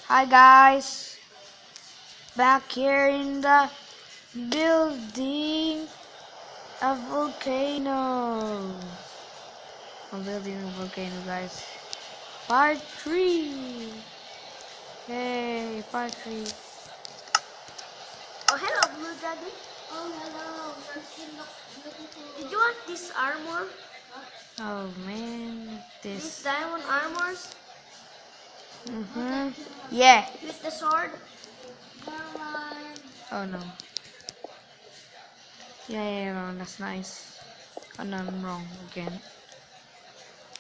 Hi guys, back here in the building a volcano. I'm building a volcano, guys. Part 3. Hey, part 3. Oh, hello, Blue Dragon. Oh, hello. Did you want this armor? Oh man, These this. diamond armors Yeah. with the sword? Oh no. Yeah, no, that's nice. Oh no, I'm wrong again.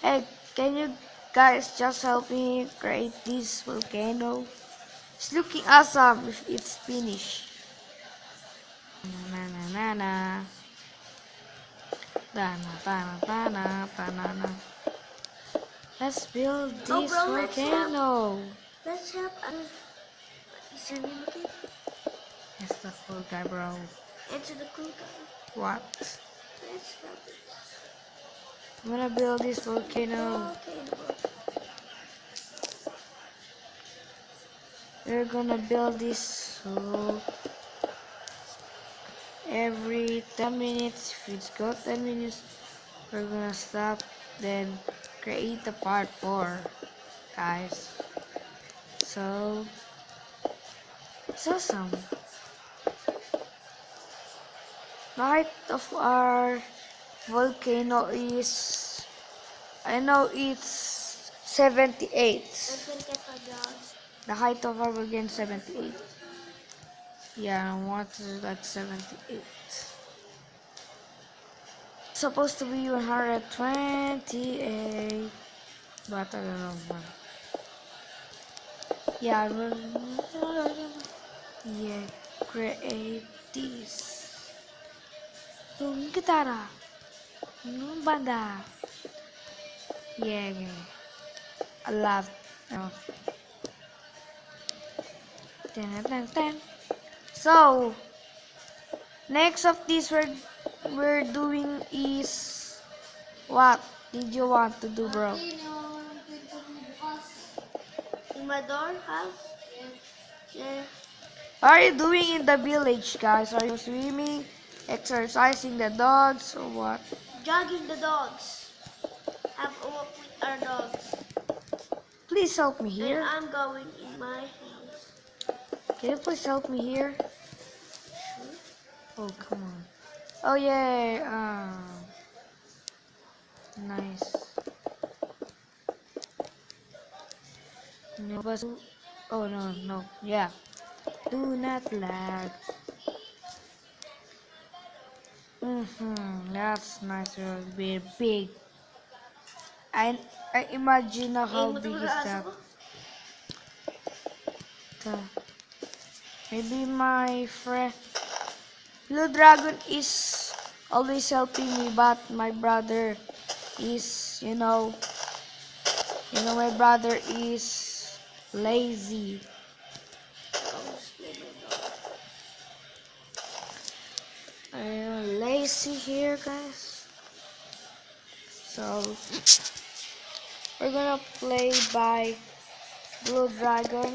Hey, can you guys just help me create this volcano? It's looking awesome if it's finished. Na na na na. Dana, dana, dana, banana. Let's build Oh, this bro, volcano. let's help. Is your name again? It's the cool guy, bro. Answer the cool guy. What? Let's help it. I'm gonna build this volcano. Volcano. We're gonna build this so every 10 minutes. If it's got 10 minutes, we're gonna stop. Then create the part 4, guys. So it's awesome. The height of our volcano is, I know it's 78. The height of our volcano is 78. Yeah, water is like 78. Supposed to be 128, but I don't know. Yeah, yeah, create this. Yung gitara. Yung banda. Yeah. A lot. Oh. So, next of this we're doing is what did you want to do, bro? In my door house? Yeah. What are you doing in the village, guys? Are you swimming, exercising the dogs, or what? Jogging the dogs. Have a walk with our dogs. Please help me And here. I'm going in my house. Can you please help me here? Oh, come on. Oh, yeah. Nice. No, but oh no. Yeah. Do not lag. That's nice. Very big. I imagine now how big is that. Maybe my friend Blue Dragon is always helping me, but my brother is, my brother is lazy. I'm lazy here, guys. So we're gonna play by Blue Dragon.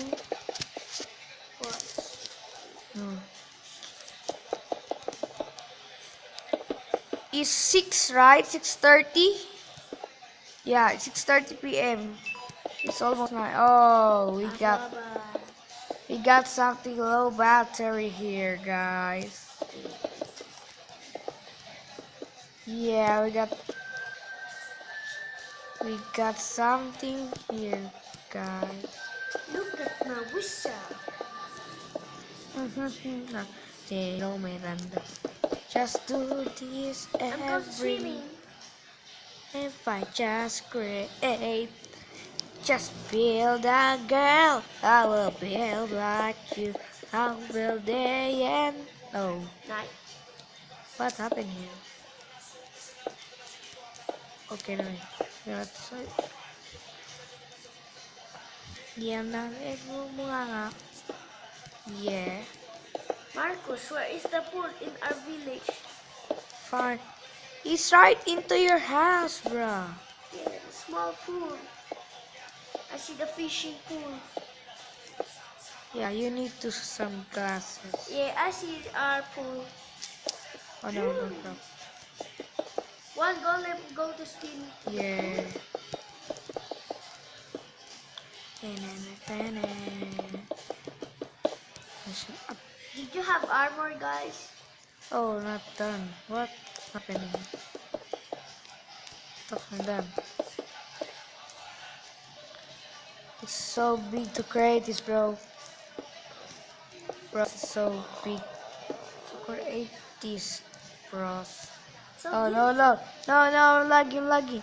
It's 6, right? 6:30. Yeah, it's 6:30 p.m. It's almost 9. Oh, we got something low battery here, guys. Yeah, we got something here, guys. Look at my whistle. No, Miranda. Just do this every. If I just create, just build a girl. I will build like you. I'll build day and Night. What happened here? Okay, no. That's right. Diam na, nga. Yeah. Marcus, where is the pool in our village? Fine. It's right into your house, bruh. Yeah, the small pool. I see the fishing pool. Yeah, you need to some glasses. Yeah, I see our pool. Oh no, don't drop. One golem go to swim. Yeah. Did you have armor, guys? Oh, not done. What's happening? Talking done. It's so big to create this, bro. Bro, it's so big to create this, bros. So Oh big. no, no, no, no, I'm lagging, I'm lagging.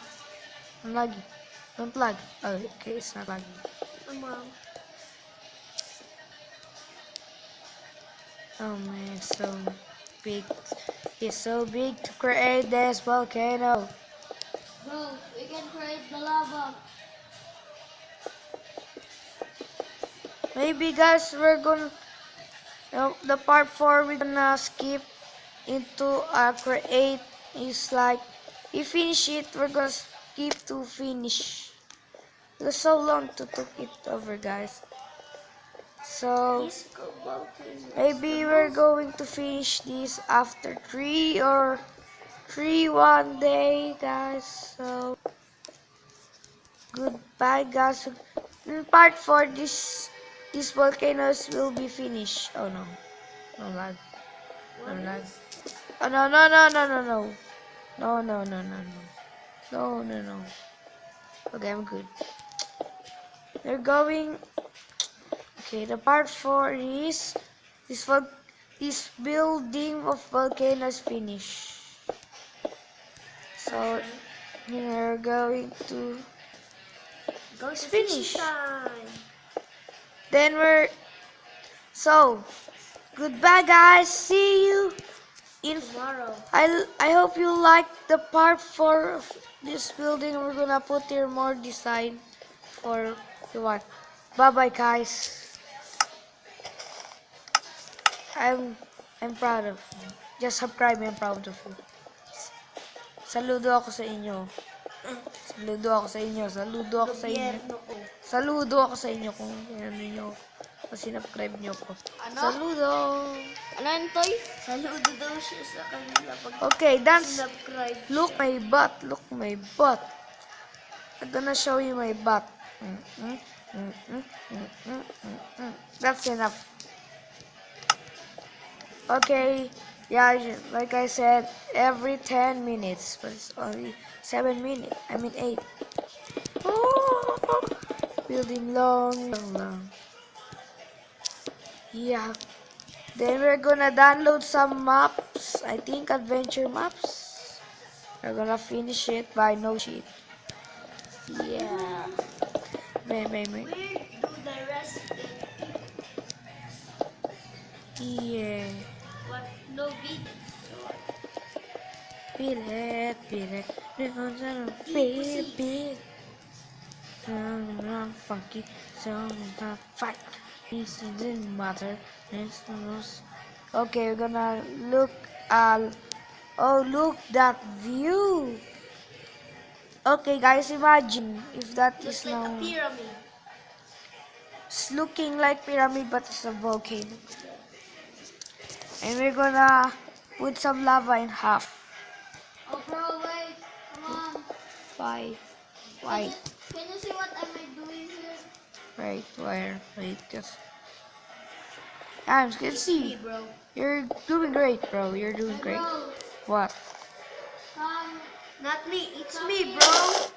I'm lagging. Don't lag. Oh, okay, it's not lagging. Mom. Oh man, it's so big. It's so big to create this volcano. Bro, we can create the lava. Maybe guys, we're gonna the part 4 we're gonna skip into create is like we finish it, we're gonna skip to finish. It was so long to took it over, guys. So This volcano. maybe we're going to finish this after 3 one day, guys. So goodbye, guys. In part 4, these volcanoes will be finished. Oh no, no lag, no lag. Oh no, no, no, no, no, no, no, no, no, no, no, no, no, no. Okay, I'm good. We're going. Okay, the part 4 is this building of volcanoes finished. So we're going to Go to finish. fishing time. Then so goodbye, guys. See you in Tomorrow. I hope you like the part 4 of this building. We're gonna put here more design for the one. Bye bye, guys. I'm I'm proud of you. Just subscribe me, I'm proud of you. Saludo ako sa inyo. Saludo ako sa inyo. Saludo ako sa inyo. Gobyerno ko. Saludo ako sa inyo kung ano nyo. Kung sinubscribe nyo ko. Ano? Saludo. Ano yun, Toy? Saludo daw siya sa kanila pag Okay, dance. subscribe. Look my butt. Look my butt. I'm gonna show you my butt. That's enough. Okay, yeah, like I said, every 10 minutes, but it's only 7 minutes. I mean 8. Oh, building long, long, long. Yeah. Then we're gonna download some maps. I think adventure maps. We're gonna finish it by no cheat. Yeah. May. We do the rest Yeah. what no video. Feel it. Feel it. Funky, so fight. This doesn't matter. Okay, we're gonna look at. Oh, look that view. Okay, guys, imagine if that Looks is like a now. pyramid. It's looking like pyramid, but it's a volcano. And we're gonna put some lava in half. Oh, bro, wait. Come on. Why? Why? Can you see what am I doing here? Right, where? Wait, just. I can see. Bro. You're doing great, bro. You're doing Hey, great. bro. What? Not me. It's me, bro. Oh.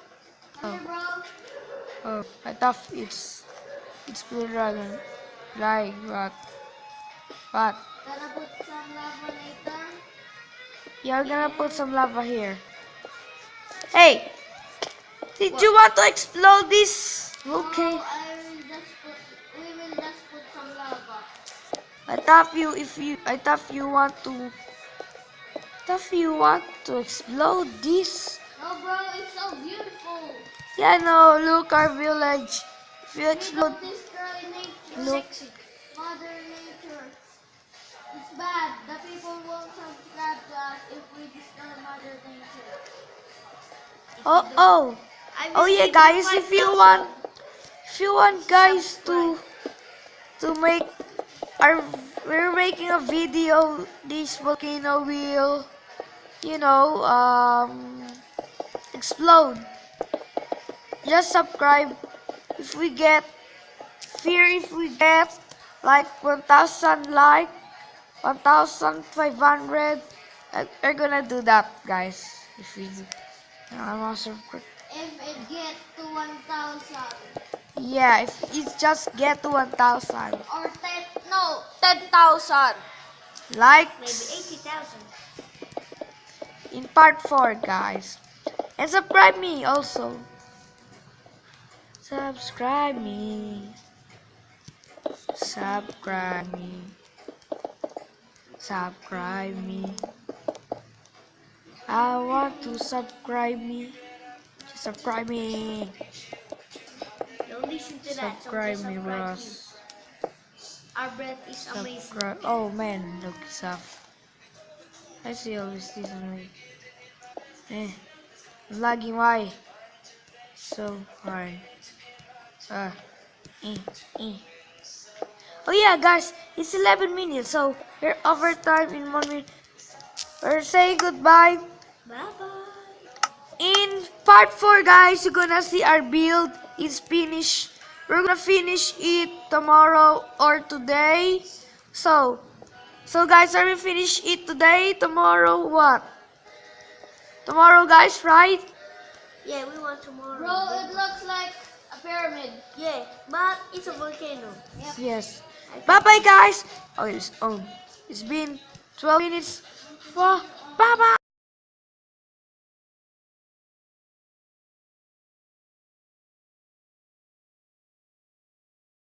Here, bro. Oh, I thought it's Blue Dragon. Like what? What? Gonna put some lava later. You're gonna put some lava here. Hey! Did you want to explode this? Okay. No, we will just put some lava. I thought you want to explode this. No, bro, it's so beautiful. Yeah, no, look our village. If you We explode, don't destroy nature. look. Mother Nature. It's bad. The people won't subscribe to us if we destroy Mother Nature. Oh yeah, guys. If you want guys to to make our we're making a video. This volcano will, you know, explode. Just subscribe. If we get if we get like 1,000 like 1,500, we're gonna do that, guys. If we do, I'm also If it get to 1,000 yeah, if it just get to 1,000 or 10,000, likes maybe 80,000. in part 4, guys, and subscribe me also. Subscribe me. Subscribe me. Subscribe me. I want to subscribe me. Subscribe me. Don't listen to that. Subscribe Just me, subscribe bros. you. Our breath is amazing. Subscribe. Oh man, look it's up. I see always this on me. I'm lagging. Why? So hard. Uh, eh, eh. Oh yeah, guys, it's 11 minutes, so we're overtime in 1 minute. We're saying goodbye. Bye-bye. In part 4, guys, you're gonna see our build is finished. We're gonna finish it tomorrow or today. So guys, are we finish it today? Tomorrow what? Tomorrow, guys, right? Yeah, we want tomorrow. Bro, it looks like a pyramid. Yeah, but it's a volcano. Yep. Yes. Bye bye, guys. Oh, it's been 12 minutes. Bye bye.